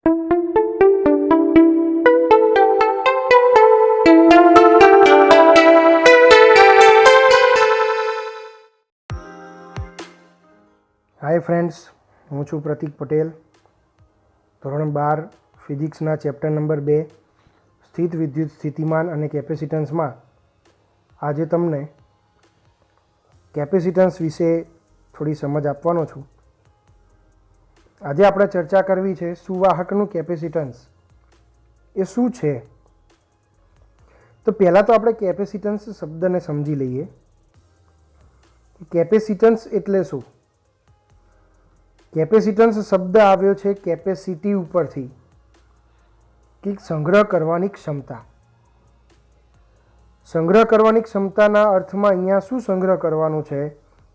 Hi friends, हूँ छूँ प्रतीक पटेल। ધોરણ 12 ફિઝિક્સના chapter number 2 સ્થિત વિદ્યુત સ્થિતિમાન અને કેપેસિટન્સમાં આજે તમને કેપેસિટન્સ વિશે થોડી સમજ આપવાનો છું। આજે આપણે ચર્ચા કરવી છે સુવાહકનું કેપેસિટન્સ એ શું છે। તો પહેલાં તો આપણે કેપેસિટન્સ શબ્દને સમજી લઈએ। કેપેસિટન્સ એટલે શું? કેપેસિટન્સ શબ્દ આવ્યો છે કેપેસિટી ઉપરથી, કે સંગ્રહ કરવાની ક્ષમતા। સંગ્રહ કરવાની ક્ષમતાના અર્થમાં અહીંયા શું સંગ્રહ કરવાનું છે?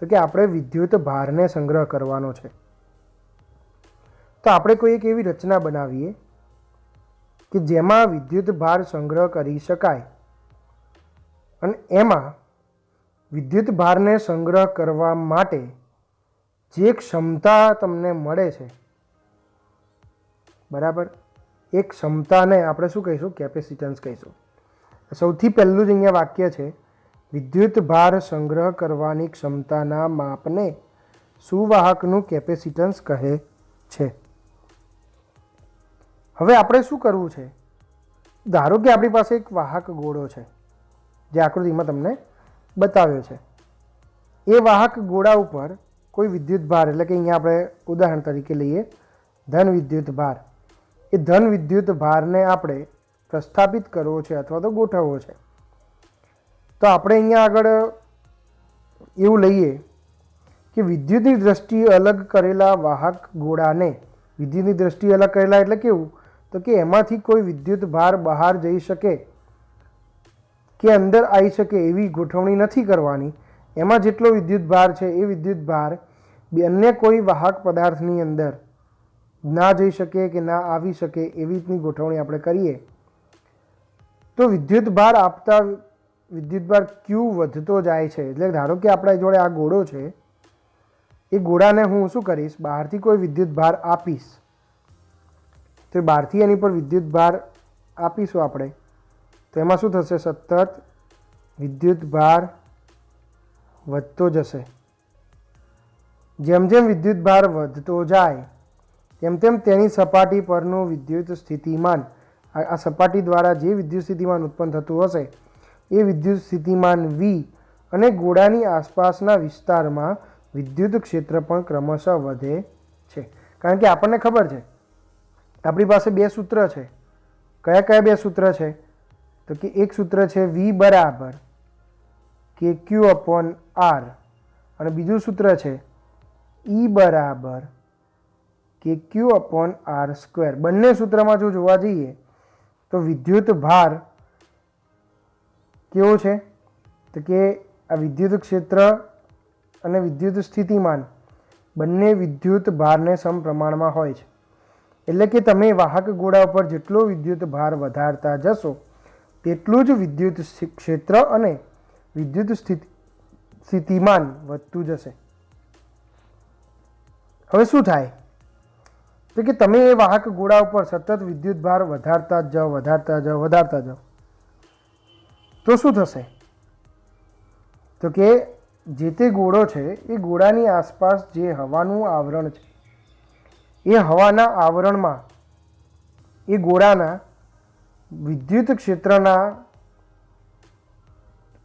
તો કે આપણે વિદ્યુત ભારને સંગ્રહ કરવાનો છે। તો આપણે કોઈ એક એવી રચના બનાવીએ કે જેમાં વિદ્યુત ભાર સંગ્રહ કરી શકાય, અને એમાં વિદ્યુત ભારને સંગ્રહ કરવા માટે જે ક્ષમતા તમને મળે છે, બરાબર, એ ક્ષમતાને આપણે શું કહીશું? કેપેસિટન્સ કહીશું। સૌથી પહેલું જ અહીંયા વાક્ય છે, વિદ્યુત ભાર સંગ્રહ કરવાની ક્ષમતાના માપને સુવાહકનું કેપેસિટન્સ કહે છે। હવે આપણે શું કરવું છે? ધારો કે આપણી પાસે એક વાહક ગોળો છે, જે આકૃતિમાં તમને બતાવ્યો છે। એ વાહક ગોળા ઉપર કોઈ વિદ્યુત ભાર, એટલે કે અહીંયા આપણે ઉદાહરણ તરીકે લઈએ ધન વિદ્યુત ભાર। એ ધન વિદ્યુત ભારને આપણે પ્રસ્થાપિત કરવો છે અથવા તો ગોઠવવો છે। તો આપણે અહીંયા આગળ એવું લઈએ કે વિદ્યુતની દ્રષ્ટિએ અલગ કરેલા વાહક ગોળાને, વિદ્યુતની દ્રષ્ટિએ અલગ કરેલા એટલે કેવું? તો કે એમાંથી કોઈ વિદ્યુત ભાર બહાર જઈ શકે કે અંદર આવી શકે એવી ગોઠવણી નથી કરવાની। એમાં જેટલો વિદ્યુત ભાર છે એ વિદ્યુત ભાર અન્ય કોઈ વાહક પદાર્થની અંદર ના જઈ શકે કે ના આવી શકે એવી રીતની ગોઠવણી આપણે કરીએ તો વિદ્યુત ભાર આપતા વિદ્યુત ભાર ક્યુ વધતો જાય છે। એટલે ધારો કે આપણા જોડે આ ગોળો છે, એ ગોળાને હું શું કરીશ? બહારથી કોઈ વિદ્યુત ભાર આપીશ, તો બહારથી એની પર વિદ્યુત ભાર આપીશું આપણે, તો એમાં શું થશે? સતત વિદ્યુત ભાર વધતો જશે। જેમ જેમ વિદ્યુત ભાર વધતો જાય તેમ તેમ તેની સપાટી પરનું વિદ્યુત સ્થિતિમાન, આ સપાટી દ્વારા જે વિદ્યુત સ્થિતિમાન ઉત્પન્ન થતું હશે એ વિદ્યુત સ્થિતિમાન V અને ગોળાની આસપાસના વિસ્તારમાં વિદ્યુત ક્ષેત્ર પણ ક્રમશઃ વધે છે। કારણ કે આપણને ખબર છે, આપણી પાસે બે સૂત્ર છે। કયા કયા બે સૂત્ર છે? તો કે એક સૂત્ર છે V બરાબર KQ/R, અને બીજું સૂત્ર છે E બરાબર KQ/R²। બંને સૂત્રમાં જો જોવા જઈએ તો વિદ્યુત ભાર કેવો છે? તો કે આ વિદ્યુત ક્ષેત્ર અને વિદ્યુત સ્થિતિમાન બંને વિદ્યુત ભારને સમપ્રમાણમાં હોય છે। એટલે કે તમે વાહક ગોળા ઉપર જેટલો વિદ્યુત ભાર વધારતા જશો તેટલું જ વિદ્યુત ક્ષેત્ર અને વિદ્યુત સ્થિતિમાન વધતું જશે। હવે શું થાય? તો કે તમે એ વાહક ગોળા ઉપર સતત વિદ્યુત ભાર વધારતા જ જાઓ તો શું થશે? તો કે જે તે ગોળો છે એ ગોળાની આસપાસ જે હવાનું આવરણ છે એ હવાના આવરણમાં એ ગોળાના વિદ્યુત ક્ષેત્રના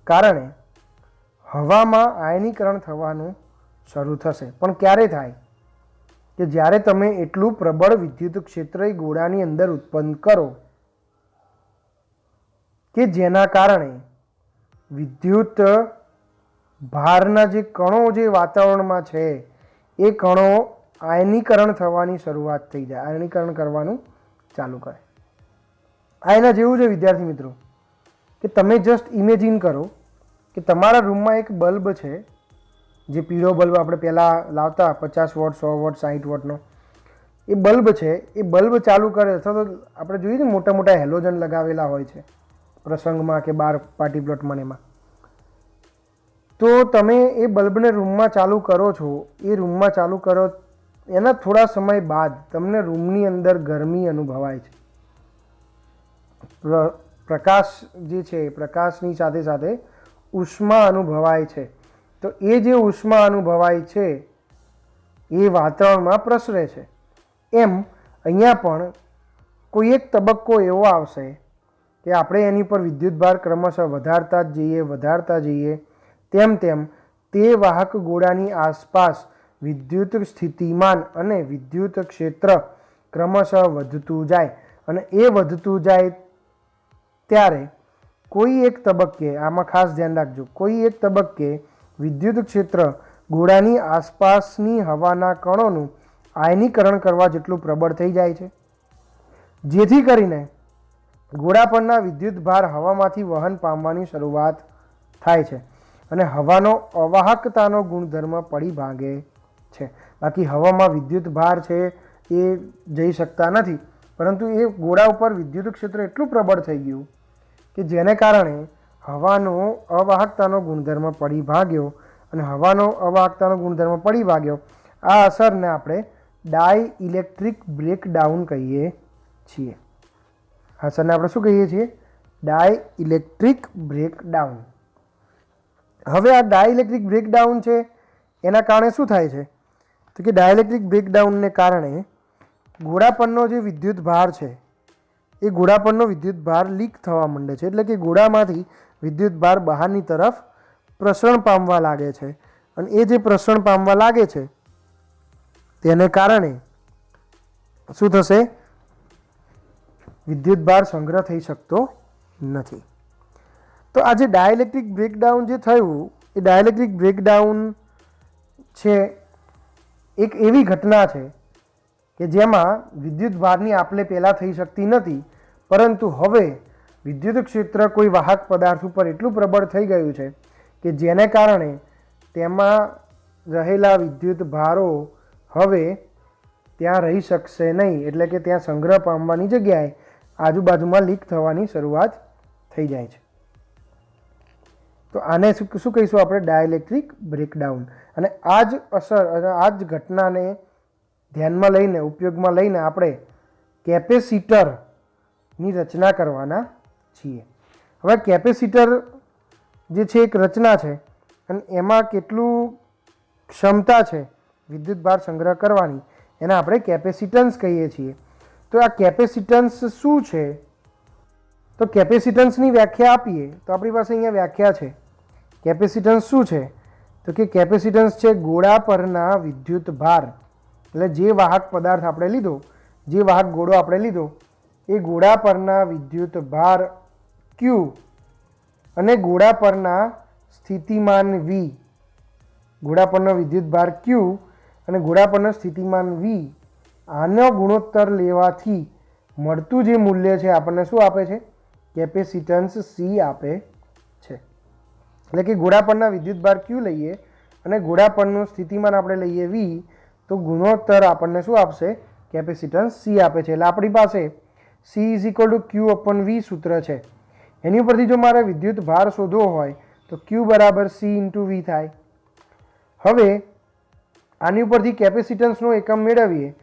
કારણે હવામાં આયનીકરણ થવાનું શરૂ થશે। પણ ક્યારે થાય? કે જ્યારે તમે એટલું પ્રબળ વિદ્યુત ક્ષેત્ર એ ગોળાની અંદર ઉત્પન્ન કરો કે જેના કારણે વિદ્યુત ભારના જે કણો જે વાતાવરણમાં છે એ કણો આયનીકરણ થવાની શરૂઆત થઈ જાય, આયનીકરણ કરવાનું ચાલુ કરે। આ એના જેવું છે વિદ્યાર્થી મિત્રો, કે તમે જસ્ટ ઇમેજિન કરો કે તમારા રૂમમાં એક બલ્બ છે, જે પીળો બલ્બ આપણે પહેલાં લાવતા 50 વોટ 100 વોટ 60 વોટનો, એ બલ્બ છે, એ બલ્બ ચાલુ કરે અથવા તો આપણે જોઈએ ને મોટા મોટા હેલોજન લગાવેલા હોય છે પ્રસંગમાં કે બાર પાર્ટી પ્લોટમાં, એમાં તો તમે એ બલ્બને રૂમમાં ચાલુ કરો છો, એ રૂમમાં ચાલુ કરો એના થોડા સમય બાદ તમને રૂમની અંદર ગરમી અનુભવાય છે. પ્રકાશ જે છે, પ્રકાશની સાથે સાથે ઉષ્મા અનુભવાય છે. તો એ જે ઉષ્મા અનુભવાય છે એ વાતાવરણમાં પ્રસરે છે. એમ અહીંયા પણ કોઈ એક તબક્કો એવો આવશે કે આપણે એની પર વિદ્યુતભાર ક્રમશઃ વધારતા જઈએ તેમ તેમ તે વાહક ગોળાની આસપાસ વિદ્યુત સ્થિતિમાન અને વિદ્યુત ક્ષેત્ર ક્રમશઃ વધતું જાય. અને એ વધતું જાય ત્યારે કોઈ એક તબક્કે, આમાં ખાસ ધ્યાન રાખજો, કોઈ એક તબક્કે વિદ્યુત ક્ષેત્ર ગોળાની આસપાસની હવાના કણોનું આયનીકરણ કરવા જેટલું પ્રબળ થઈ જાય છે, જેથી કરીને ગોળા પરના વિદ્યુત ભાર હવામાંથી વહન પામવાની શરૂઆત થાય છે અને હવાનો અવાહકતાનો ગુણધર્મ પડી ભાગે છે. બાકી હવામાં વિદ્યુત ભાર છે એ જઈ શકતા નથી, પરંતુ એ ગોળા ઉપર વિદ્યુત ક્ષેત્ર એટલું પ્રબળ થઈ ગયું કે જેને કારણે હવાનો અવાહકતાનો ગુણધર્મ પડી ભાગ્યો અને હવાનો અવાહકતાનો ગુણધર્મ પડી ભાગ્યો. આ અસરને આપણે ડાઇઇલેક્ટ્રિક બ્રેકડાઉન કહીએ છીએ. આ અસરને આપણે શું કહીએ છીએ? Dielectric breakdown. હવે આ ડાઇલેક્ટ્રિક બ્રેકડાઉન છે એના કારણે શું થાય છે? તો કે ડાઇલેક્ટ્રિક બ્રેકડાઉનને કારણે ગોળા પરનો જે વિદ્યુત ભાર છે એ ગોળા પરનો વિદ્યુત ભાર લીક થવા માંડે છે. એટલે કે ગોળામાંથી વિદ્યુત ભાર બહારની તરફ પ્રસરણ પામવા લાગે છે અને એ જે પ્રસરણ પામવા લાગે છે તેને કારણે શું થશે? વિદ્યુત ભાર સંગ્રહ થઈ શકતો નથી. તો આ જે ડાઇલેક્ટ્રિક બ્રેકડાઉન જે થયું એ ડાઇલેક્ટ્રિક બ્રેકડાઉન છે એક એવી ઘટના છે કે જેમાં વિદ્યુત ભારની આપલે પહેલાં થઈ શકતી નથી, પરંતુ હવે વિદ્યુત ક્ષેત્ર કોઈ વાહક પદાર્થ ઉપર એટલું પ્રબળ થઈ ગયું છે કે જેને કારણે તેમાં રહેલા વિદ્યુત ભારો હવે ત્યાં રહી શકશે નહીં. એટલે કે ત્યાં સંગ્રહ પામવાની જગ્યાએ આજુબાજુમાં લીક થવાની શરૂઆત થઈ જાય છે. તો આને શું કહીશું આપણે? Dielectric breakdown. અને આ જ અસર અને આ જ ઘટનાને ધ્યાનમાં લઈને, ઉપયોગમાં લઈને આપણે કેપેસિટરની રચના કરવાના છીએ. હવે કેપેસિટર જે છે એક રચના છે અને એમાં કેટલું ક્ષમતા છે વિદ્યુત ભાર સંગ્રહ કરવાની, એને આપણે કેપેસિટન્સ કહીએ છીએ. તો આ કેપેસિટન્સ શું છે? તો કેપેસિટન્સની વ્યાખ્યા આપીએ તો આપણી પાસે અહીંયા વ્યાખ્યા છે. કેપેસિટન્સ શું છે? તો કે કેપેસિટન્સ છે ગોળા પરના વિદ્યુત ભાર. એટલે જે વાહક પદાર્થ આપણે લીધો, જે વાહક ગોળો આપણે લીધો, એ ગોળા પરના વિદ્યુત ભાર Q અને ગોળા પરના સ્થિતિમાન V, ગોળા પરનો વિદ્યુત ભાર Q અને ગોળા પરનો સ્થિતિમાન V, આનો ગુણોત્તર લેવાથી મળતું જે મૂલ્ય છે આપણને શું આપે છે? કેપેસિટન્સ C આપે છે. એટલે કે ગોળા પરના વિદ્યુત ભાર Q લઈએ અને ગોળા પરનું સ્થિતિમાન આપણે લઈએ V, તો ગુણોત્તર આપણને શું આપશે? કેપેસિટન્સ C આપે છે. એટલે આપણી પાસે C = Q/V સૂત્ર છે. એની ઉપરથી જો મારે વિદ્યુત ભાર શોધવો હોય તો Q = C × V થાય. હવે આની ઉપરથી કેપેસિટન્સનો એકમ મેળવીએ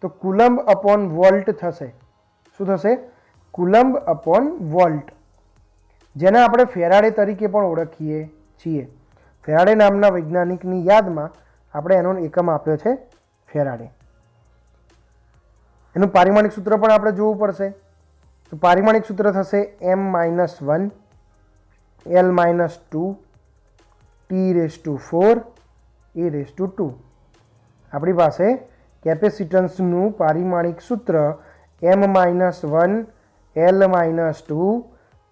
તો કુલમ્બ/વોલ્ટ થશે. શું થશે? કુલમ્બ/વોલ્ટ, જેને આપણે ફેરાડે તરીકે પણ ઓળખીએ છીએ. ફેરાડે નામના વૈજ્ઞાનિકની યાદમાં આપણે એનો એકમ આપ્યો છે ફેરાડે. એનું પારિમાણિક સૂત્ર પણ આપણે જોવું પડશે. તો પારિમાણિક સૂત્ર થશે m-1 L-2 T⁴ A⁴2. આપણી પાસે કેપેસિટન્સનું પારિમાણિક સૂત્ર m-1 L-2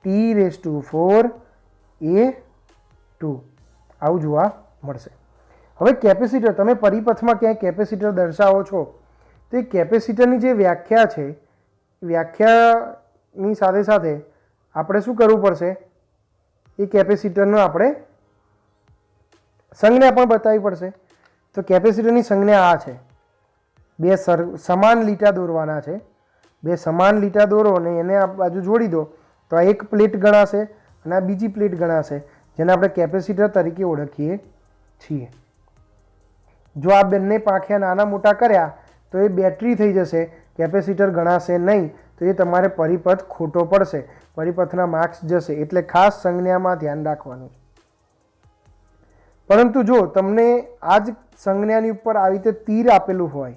T⁴ A⁴, આવું જોવા મળશે. હવે કેપેસિટર, તમે પરિપથમાં ક્યાંય કેપેસિટર દર્શાવો છો તો એ કેપેસિટરની જે વ્યાખ્યા છે, વ્યાખ્યાની સાથે સાથે આપણે શું કરવું પડશે? એ કેપેસિટરનો આપણે સંજ્ઞા પણ બતાવવી પડશે. તો કેપેસિટરની સંજ્ઞા આ છે. બે સમાન લીટા દોરવાના છે. બે સમાન લીટા દોરો અને એને આ બાજુ જોડી દો તો આ એક પ્લેટ ગણાશે અને આ બીજી પ્લેટ ગણાશે, જેને આપણે કેપેસિટર તરીકે ઓળખીએ છીએ. જો આ બંને પાંખિયા નાના મોટા કર્યા તો એ બેટરી થઈ જશે, કેપેસિટર ગણાશે નહીં, તો એ તમારે પરિપથ ખોટો પડશે, પરિપથના માર્ક્સ જશે. એટલે ખાસ સંજ્ઞામાં ધ્યાન રાખવાનું છે. પરંતુ જો તમને આ જ સંજ્ઞાની ઉપર આવી રીતે તીર આપેલું હોય,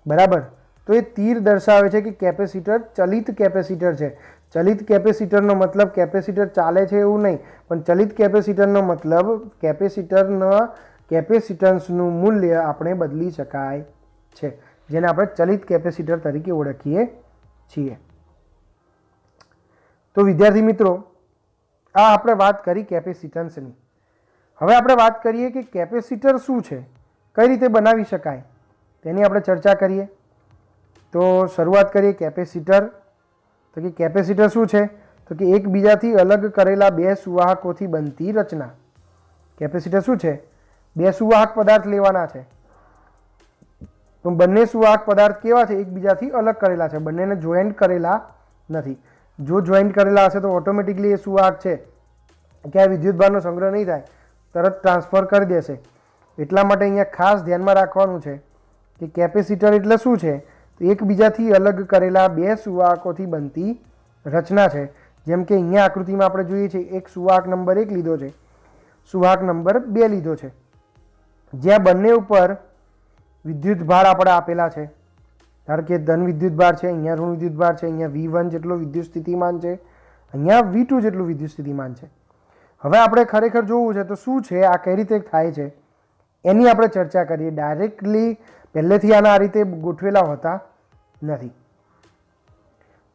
બરાબર, તો એ તીર દર્શાવે છે કે કેપેસિટર ચલિત કેપેસિટર છે. ચલિત કેપેસિટરનો મતલબ કેપેસિટર ચાલે છે એવું નહીં, પણ ચલિત કેપેસિટરનો મતલબ કેપેસિટરના કેપેસિટન્સનું મૂલ્ય આપણે બદલી શકાય છે, જેને આપણે ચલિત કેપેસિટર તરીકે ઓળખીએ છીએ. તો વિદ્યાર્થી મિત્રો, આ આપણે વાત કરી કેપેસિટન્સની. હવે આપણે વાત કરીએ કે કેપેસિટર શું છે, કઈ રીતે બનાવી શકાય, તેની આપણે ચર્ચા કરીએ. તો શરૂઆત કરીએ કેપેસિટર. તો કે કેપેસિટર શું છે, તો કે એકબીજાથી અલગ કરેલા બે સુવાહકોથી બનતી રચના. કેપેસિટર શું છે, બે સુવાહક પદાર્થ લેવાના છે, તો બંને સુવાહક પદાર્થ કેવા છે, એકબીજાથી અલગ કરેલા છે, બંનેને જોઈન્ટ કરેલા નથી. જો જોઈન્ટ કરેલા હશે તો ઓટોમેટિકલી એ સુવાહક છે કે આ વિદ્યુતભારનો સંગ્રહ નહીં થાય, તરત ટ્રાન્સફર કરી દેશે. એટલા માટે અહીંયા ખાસ ધ્યાનમાં રાખવાનું છે કે કેપેસિટર એટલે શું છે, તો એકબીજાથી અલગ કરેલા બે સુવાહકોથી બનતી રચના છે. જેમ કે અહીંયા આકૃતિમાં આપણે જોઈએ છીએ એક સુવાહક નંબર 1 લીધો છે, સુવાહક નંબર 2 લીધો છે, જ્યાં બંને ઉપર વિદ્યુતભાર આપણે આપેલા છે. ધારો કે ધન વિદ્યુતભાર છે, અહીંયા ઋણ વિદ્યુતભાર છે, અહીંયા V1 જેટલો વિદ્યુત સ્થિતિમાન છે, અહીંયા V2 જેટલું વિદ્યુત સ્થિતિમાન છે. હવે આપણે ખરેખર જોવું છે તો શું છે, આ કઈ રીતે થાય છે એની આપણે ચર્ચા કરીએ. ડાયરેક્ટલી પહેલેથી આના આ રીતે ગોઠવેલા હોતા નથી.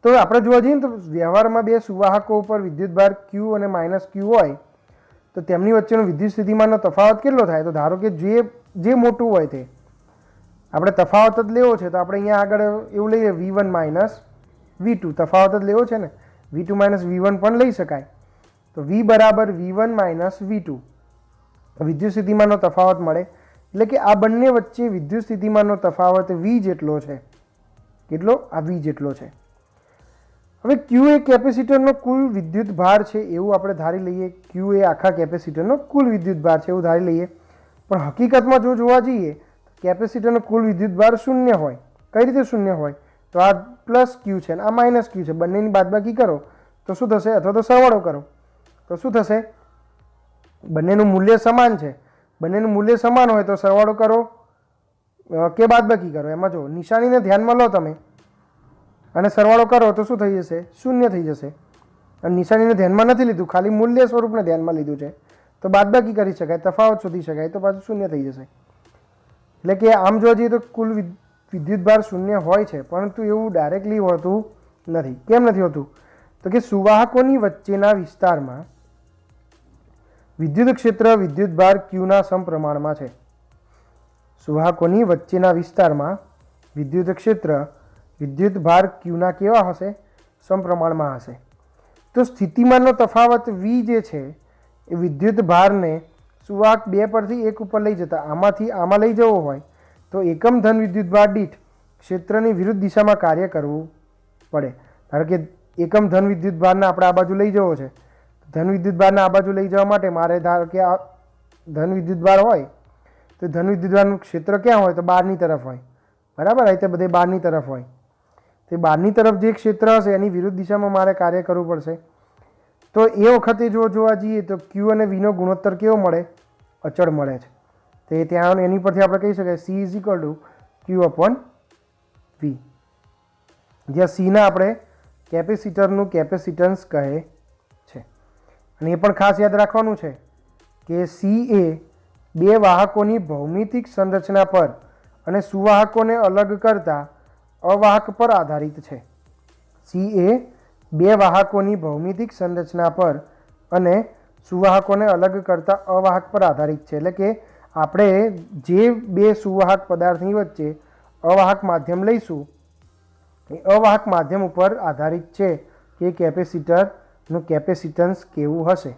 તો આપણે જોવા જઈએ તો વ્યવહારમાં બે સુવાહકો ઉપર વિદ્યુતભાર Q અને -Q હોય તો તેમની વચ્ચેનો વિદ્યુત સ્થિતિમાનનો તફાવત કેટલો થાય, તો ધારો કે જે મોટું હોય તે આપણે તફાવત જ લેવો છે, તો આપણે અહીંયા આગળ એવું લઈએ V1 - V2 તફાવત જ લેવો છે ને, V2 - V1 પણ લઈ શકાય. તો V બરાબર V1 - V2 વિદ્યુત સ્થિતિમાનનો તફાવત મળે. એટલે કે આ બંને વચ્ચે વિદ્યુત સ્થિતિમાનનો તફાવત V જેટલો છે. કેટલો? આ V જેટલો છે. હવે Q એ કેપેસિટરનો કુલ વિદ્યુત ભાર છે એવું આપણે ધારી લઈએ. Q એ આખા કેપેસિટરનો કુલ વિદ્યુત ભાર છે એવું ધારી લઈએ. પણ હકીકતમાં જો જોવા જઈએ કેપેસિટરનો કુલ વિદ્યુત ભાર શૂન્ય હોય. કઈ રીતે શૂન્ય હોય? તો આ +Q છે અને આ -Q છે, બંનેની બાદબાકી કરો તો શું થશે, અથવા તો સરવાળો કરો તો શું થશે, બંનેનું મૂલ્ય સમાન છે. બંનેનું મૂલ્ય સમાન હોય તો સરવાળો કરો કે બાદબાકી કરો, એમાં જો નિશાનીને ધ્યાનમાં લો તમે અને સરવાળો કરો તો શું થઈ જશે, શૂન્ય થઈ જશે. અને નિશાનીને ધ્યાનમાં નથી લીધું, ખાલી મૂલ્ય સ્વરૂપને ધ્યાનમાં લીધું છે, તો બાદબાકી કરી શકાય, તફાવત શોધી શકાય, તો પાછું શૂન્ય થઈ જશે. એટલે કે આમ જોવા જઈએ તો કુલ વિદ્યુતભાર શૂન્ય હોય છે, પરંતુ એવું ડાયરેક્ટલી હોતું નથી. કેમ નથી હોતું? તો કે સુવાહકોની વચ્ચેના વિસ્તારમાં વિદ્યુત ક્ષેત્ર વિદ્યુતભાર Qના સમપ્રમાણમાં છે. સુવાહકોની વચ્ચેના વિસ્તારમાં વિદ્યુત ક્ષેત્ર વિદ્યુતભાર Qના કેવા હશે? સમપ્રમાણમાં હશે. તો સ્થિતિમાનનો તફાવત V જે છે એ વિદ્યુત ભારને સુવાહક 2 પરથી 1 ઉપર લઈ જતા આમાંથી આમાં લઈ જવો હોય તો એકમ ધન વિદ્યુતભાર દીઠ ક્ષેત્રની વિરુદ્ધ દિશામાં કાર્ય કરવું પડે. ધારો કે એકમ ધન વિદ્યુતભારને આપણે આ બાજુ લઈ જવો છે, ધન વિદ્યુતભારને આ બાજુ લઈ જવા માટે મારે ધારો કે આ ધન વિદ્યુતભાર હોય તો ધન વિદ્યુતભારનું ક્ષેત્ર ક્યાં હોય? તો બહારની તરફ હોય, બરાબર, આ રીતે બધે બહારની તરફ હોય. તે બહારની તરફ જે ક્ષેત્ર હશે એની વિરુદ્ધ દિશામાં મારે કાર્ય કરવું પડશે. તો એ વખતે જો જોવા જઈએ તો Q અને Vનો ગુણોત્તર કેવો મળે? અચળ મળે છે. તે ત્યાં એની પરથી આપણે કહી શકાય C = Q/V, જ્યાં Cના આપણે કેપેસિટરનું કેપેસિટન્સ કહે છે. અને એ પણ ખાસ યાદ રાખવાનું છે કે C એ બે વાહકોની ભૌમિતિક સંરચના પર અને સુવાહકોને અલગ કરતા અવાહક પર આધારિત છે. C એ બે વાહકોની ભૌમિતિક સંરચના પર અને સુવાહકોને અલગ કરતા અવાહક પર આધારિત છે. એટલે કે આપણે જે બે સુવાહક પદાર્થની વચ્ચે અવાહક માધ્યમ લઈશું એ અવાહક માધ્યમ ઉપર આધારિત છે કે કેપેસિટરનું કેપેસિટન્સ કેવું હશે.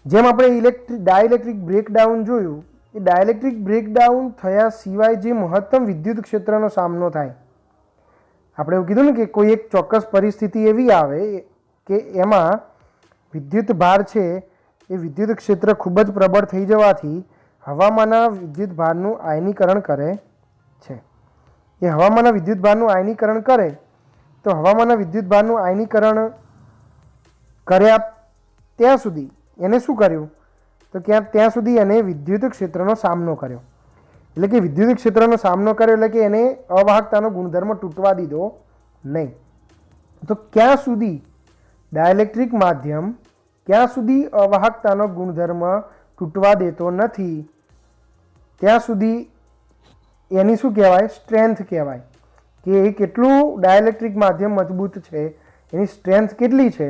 જેમ આપણે ડાઇલેક્ટ્રિક બ્રેકડાઉન જોયું, એ ડાઇલેક્ટ્રિક બ્રેકડાઉન થયા સિવાય જે મહત્તમ વિદ્યુત ક્ષેત્રનો સામનો થાય, આપણે એવું કીધું ને કે કોઈ એક ચોક્કસ પરિસ્થિતિ એવી આવે કે એમાં વિદ્યુત ભાર છે એ વિદ્યુત ક્ષેત્ર ખૂબ જ પ્રબળ થઈ જવાથી હવામાંના વિદ્યુતભારનું આયનીકરણ કરે છે. એ હવામાંના વિદ્યુતભારનું આયનીકરણ કરે તો હવામાંના વિદ્યુતભારનું આયનીકરણ કર્યા ત્યાં સુધી એને શું કર્યું તો ત્યાં સુધી એને વિદ્યુત ક્ષેત્રનો સામનો કર્યો. એટલે કે વિદ્યુત ક્ષેત્રનો સામનો કર્યો એટલે કે એને અવાહકતાનો ગુણધર્મ તૂટવા દીધો નહીં. તો ક્યાં સુધી ડાયલેક્ટ્રિક માધ્યમ ક્યાં સુધી અવાહકતાનો ગુણધર્મ તૂટવા દેતો નથી ત્યાં સુધી એની શું કહેવાય? સ્ટ્રેન્થ કહેવાય. કે એ કેટલું ડાયલેક્ટ્રિક માધ્યમ મજબૂત છે, એની સ્ટ્રેન્થ કેટલી છે.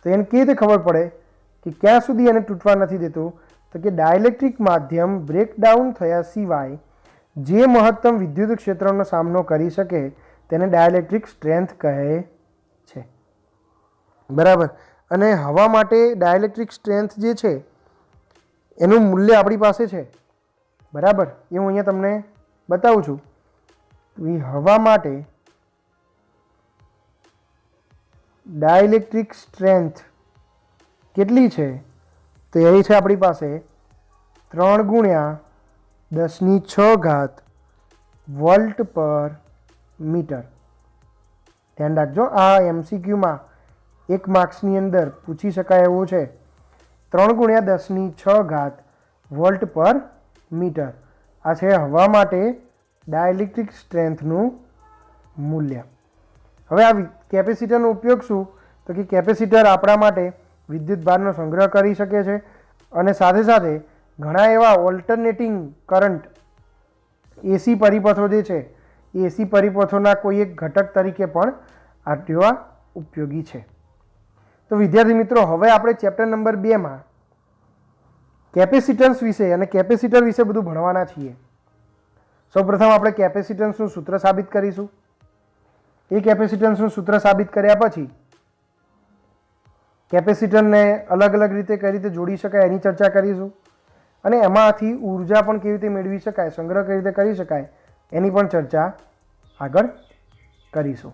તો એને કેવી રીતે ખબર પડે કે ક્યાં સુધી એને તૂટવા નથી દેતું? તો કે ડાયલેક્ટ્રિક માધ્યમ બ્રેકડાઉન થયા સિવાય જે મહત્તમ વિદ્યુત ક્ષેત્રનો સામનો કરી શકે તેને ડાયલેક્ટ્રિક સ્ટ્રેન્થ કહે છે. બરાબર. અને હવા માટે ડાયલેક્ટ્રિક સ્ટ્રેન્થ જે છે એનું મૂલ્ય આપણી પાસે છે. બરાબર. એ હું અહીંયા તમને બતાવું છું. હવા માટે ડાયલેક્ટ્રિક સ્ટ્રેન્થ કેટલી છે? તો એ છે આપણી પાસે 3 ગુણ્યા 10⁶ વોલ્ટ પર મીટર. ધ્યાન રાખજો, આ MCQમાં 1 માર્ક્સની અંદર પૂછી શકાય એવું છે. 3 ગુણ્યા 10⁶ વોલ્ટ પર મીટર. આ છે હવા માટે ડાયલેક્ટ્રિક સ્ટ્રેન્થનું મૂલ્ય. હવે આ કેપેસિટરનો ઉપયોગ શું? તો કે કેપેસિટર આપણા માટે વિદ્યુતભારનો સંગ્રહ કરી શકે છે અને સાથે સાથે ઘણા એવા ઓલ્ટરનેટિંગ કરંટ AC પરિપથો જે છે એ AC પરિપથોના કોઈ એક ઘટક તરીકે પણ આ ઉપયોગી છે. તો વિદ્યાર્થી મિત્રો, હવે આપણે ચેપ્ટર નંબર 2માં કેપેસિટન્સ વિશે અને કેપેસિટર વિશે બધું ભણવાના છીએ. સૌપ્રથમ આપણે કેપેસિટન્સનું સૂત્ર સાબિત કરીશું. એ કેપેસિટન્સનું સૂત્ર સાબિત કર્યા પછી કેપેસિટરને અલગ અલગ રીતે કઈ રીતે જોડી શકાય એની ચર્ચા કરીશું અને એમાંથી ઉર્જા પણ કેવી રીતે મેળવી શકાય, સંગ્રહ કઈ રીતે કરી શકાય એની પણ ચર્ચા આગળ કરીશું.